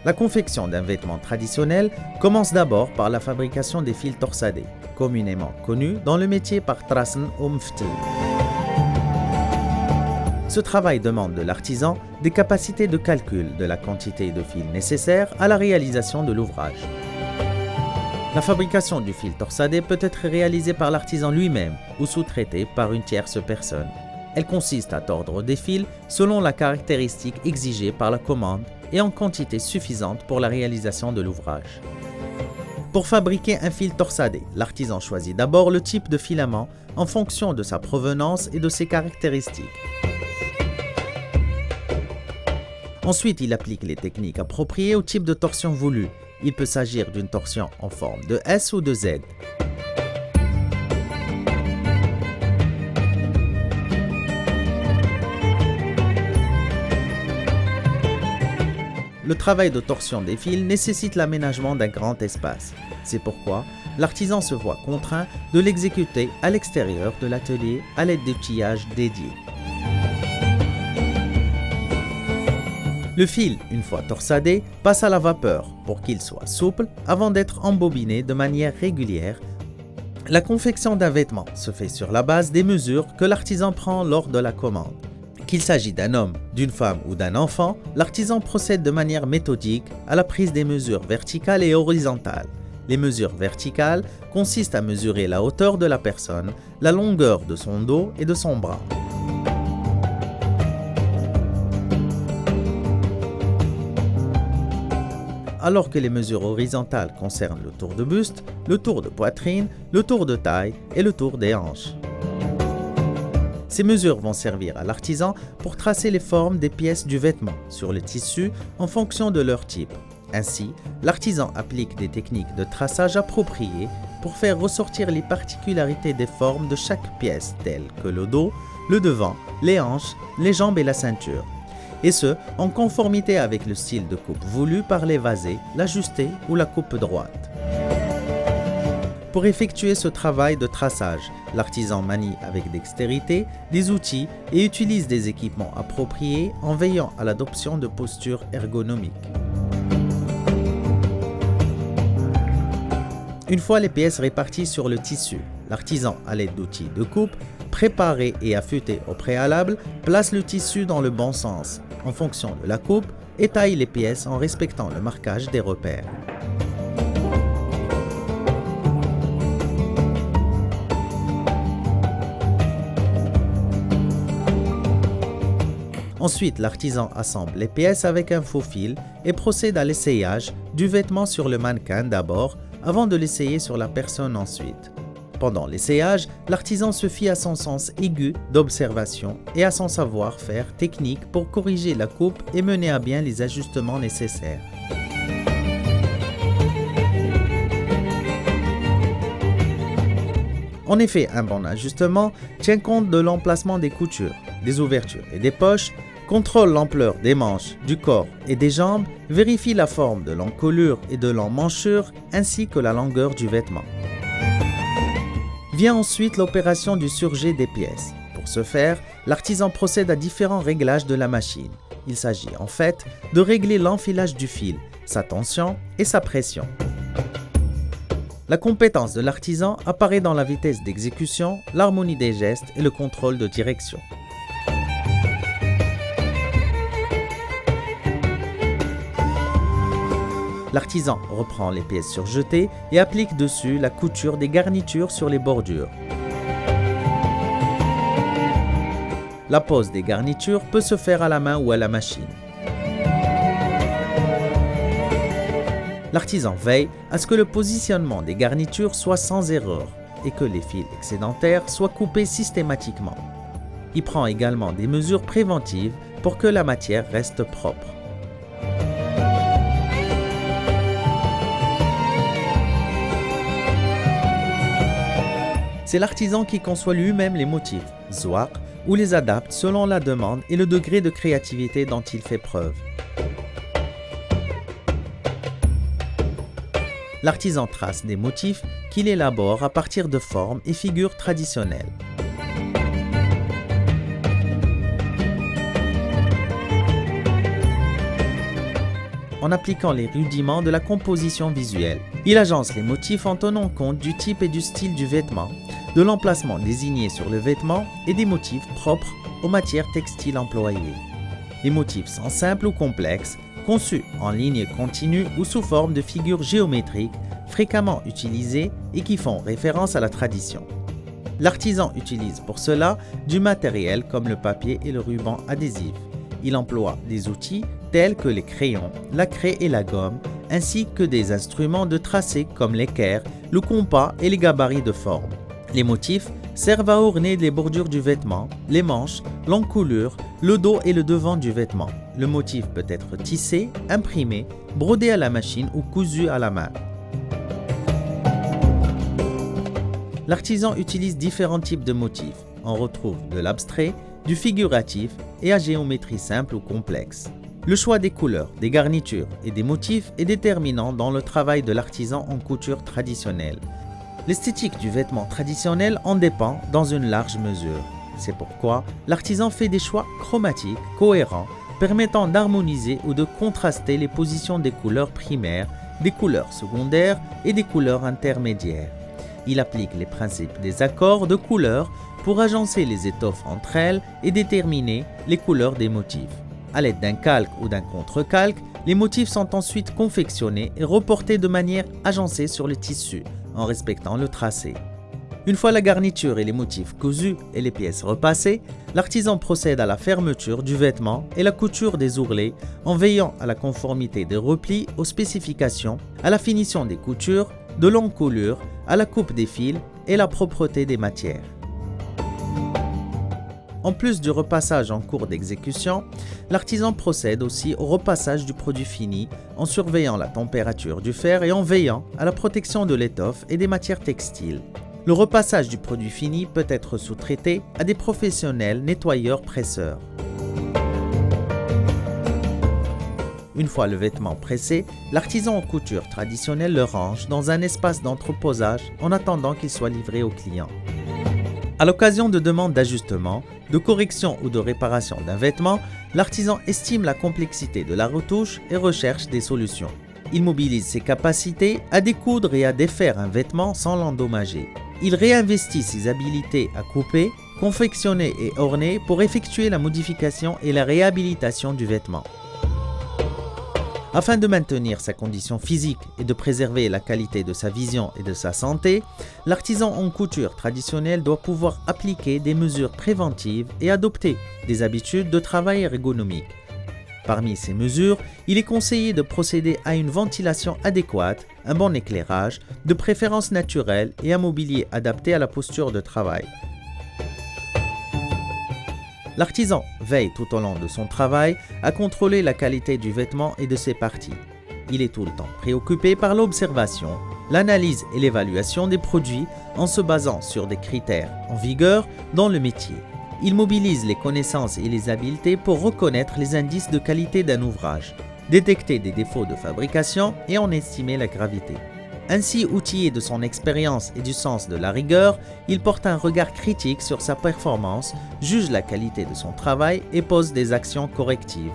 La confection d'un vêtement traditionnel commence d'abord par la fabrication des fils torsadés, communément connus dans le métier par trassen ou mftel. Ce travail demande de l'artisan des capacités de calcul de la quantité de fil nécessaire à la réalisation de l'ouvrage. La fabrication du fil torsadé peut être réalisée par l'artisan lui-même ou sous-traitée par une tierce personne. Elle consiste à tordre des fils selon la caractéristique exigée par la commande et en quantité suffisante pour la réalisation de l'ouvrage. Pour fabriquer un fil torsadé, l'artisan choisit d'abord le type de filament en fonction de sa provenance et de ses caractéristiques. Ensuite, il applique les techniques appropriées au type de torsion voulu. Il peut s'agir d'une torsion en forme de S ou de Z. Le travail de torsion des fils nécessite l'aménagement d'un grand espace. C'est pourquoi l'artisan se voit contraint de l'exécuter à l'extérieur de l'atelier à l'aide d'outillages dédiés. Le fil, une fois torsadé, passe à la vapeur pour qu'il soit souple avant d'être embobiné de manière régulière. La confection d'un vêtement se fait sur la base des mesures que l'artisan prend lors de la commande. Qu'il s'agisse d'un homme, d'une femme ou d'un enfant, l'artisan procède de manière méthodique à la prise des mesures verticales et horizontales. Les mesures verticales consistent à mesurer la hauteur de la personne, la longueur de son dos et de son bras. Alors que les mesures horizontales concernent le tour de buste, le tour de poitrine, le tour de taille et le tour des hanches. Ces mesures vont servir à l'artisan pour tracer les formes des pièces du vêtement sur le tissu en fonction de leur type. Ainsi, l'artisan applique des techniques de traçage appropriées pour faire ressortir les particularités des formes de chaque pièce telles que le dos, le devant, les hanches, les jambes et la ceinture. Et ce, en conformité avec le style de coupe voulu par l'évasé, l'ajusté ou la coupe droite. Pour effectuer ce travail de traçage, l'artisan manie avec dextérité des outils et utilise des équipements appropriés en veillant à l'adoption de postures ergonomiques. Une fois les pièces réparties sur le tissu, l'artisan, à l'aide d'outils de coupe, préparés et affûtés au préalable, place le tissu dans le bon sens, en fonction de la coupe, et taille les pièces en respectant le marquage des repères. Ensuite, l'artisan assemble les pièces avec un faux fil et procède à l'essayage du vêtement sur le mannequin d'abord, avant de l'essayer sur la personne ensuite. Pendant l'essayage, l'artisan se fie à son sens aigu d'observation et à son savoir-faire technique pour corriger la coupe et mener à bien les ajustements nécessaires. En effet, un bon ajustement tient compte de l'emplacement des coutures, des ouvertures et des poches, contrôle l'ampleur des manches, du corps et des jambes, vérifie la forme de l'encolure et de l'emmanchure ainsi que la longueur du vêtement. Vient ensuite l'opération du surjet des pièces. Pour ce faire, l'artisan procède à différents réglages de la machine. Il s'agit en fait de régler l'enfilage du fil, sa tension et sa pression. La compétence de l'artisan apparaît dans la vitesse d'exécution, l'harmonie des gestes et le contrôle de direction. L'artisan reprend les pièces surjetées et applique dessus la couture des garnitures sur les bordures. La pose des garnitures peut se faire à la main ou à la machine. L'artisan veille à ce que le positionnement des garnitures soit sans erreur et que les fils excédentaires soient coupés systématiquement. Il prend également des mesures préventives pour que la matière reste propre. C'est l'artisan qui conçoit lui-même les motifs, zwaq, ou les adapte selon la demande et le degré de créativité dont il fait preuve. L'artisan trace des motifs qu'il élabore à partir de formes et figures traditionnelles. en appliquant les rudiments de la composition visuelle. Il agence les motifs en tenant compte du type et du style du vêtement, de l'emplacement désigné sur le vêtement et des motifs propres aux matières textiles employées. Les motifs sont simples ou complexes, conçus en ligne continue ou sous forme de figures géométriques, fréquemment utilisées et qui font référence à la tradition. L'artisan utilise pour cela du matériel comme le papier et le ruban adhésif. Il emploie des outils tels que les crayons, la craie et la gomme, ainsi que des instruments de tracé comme l'équerre, le compas et les gabarits de forme. Les motifs servent à orner les bordures du vêtement, les manches, l'encolure, le dos et le devant du vêtement. Le motif peut être tissé, imprimé, brodé à la machine ou cousu à la main. L'artisan utilise différents types de motifs. On retrouve de l'abstrait, du figuratif et à géométrie simple ou complexe. Le choix des couleurs, des garnitures et des motifs est déterminant dans le travail de l'artisan en couture traditionnelle. L'esthétique du vêtement traditionnel en dépend dans une large mesure. C'est pourquoi l'artisan fait des choix chromatiques cohérents permettant d'harmoniser ou de contraster les positions des couleurs primaires, des couleurs secondaires et des couleurs intermédiaires. Il applique les principes des accords de couleurs pour agencer les étoffes entre elles et déterminer les couleurs des motifs. À l'aide d'un calque ou d'un contre-calque, les motifs sont ensuite confectionnés et reportés de manière agencée sur le tissu, en respectant le tracé. Une fois la garniture et les motifs cousus et les pièces repassées, l'artisan procède à la fermeture du vêtement et la couture des ourlets en veillant à la conformité des replis aux spécifications, à la finition des coutures, de l'encolure, à la coupe des fils et la propreté des matières. En plus du repassage en cours d'exécution, l'artisan procède aussi au repassage du produit fini en surveillant la température du fer et en veillant à la protection de l'étoffe et des matières textiles. Le repassage du produit fini peut être sous-traité à des professionnels nettoyeurs-presseurs. Une fois le vêtement pressé, l'artisan en couture traditionnelle le range dans un espace d'entreposage en attendant qu'il soit livré au client. À l'occasion de demandes d'ajustement, de correction ou de réparation d'un vêtement, l'artisan estime la complexité de la retouche et recherche des solutions. Il mobilise ses capacités à découdre et à défaire un vêtement sans l'endommager. Il réinvestit ses habilités à couper, confectionner et orner pour effectuer la modification et la réhabilitation du vêtement. Afin de maintenir sa condition physique et de préserver la qualité de sa vision et de sa santé, l'artisan en couture traditionnelle doit pouvoir appliquer des mesures préventives et adopter des habitudes de travail ergonomiques. Parmi ces mesures, il est conseillé de procéder à une ventilation adéquate, un bon éclairage, de préférence naturelle et un mobilier adapté à la posture de travail. L'artisan veille tout au long de son travail à contrôler la qualité du vêtement et de ses parties. Il est tout le temps préoccupé par l'observation, l'analyse et l'évaluation des produits en se basant sur des critères en vigueur dans le métier. Il mobilise les connaissances et les habiletés pour reconnaître les indices de qualité d'un ouvrage, détecter des défauts de fabrication et en estimer la gravité. Ainsi outillé de son expérience et du sens de la rigueur, il porte un regard critique sur sa performance, juge la qualité de son travail et pose des actions correctives.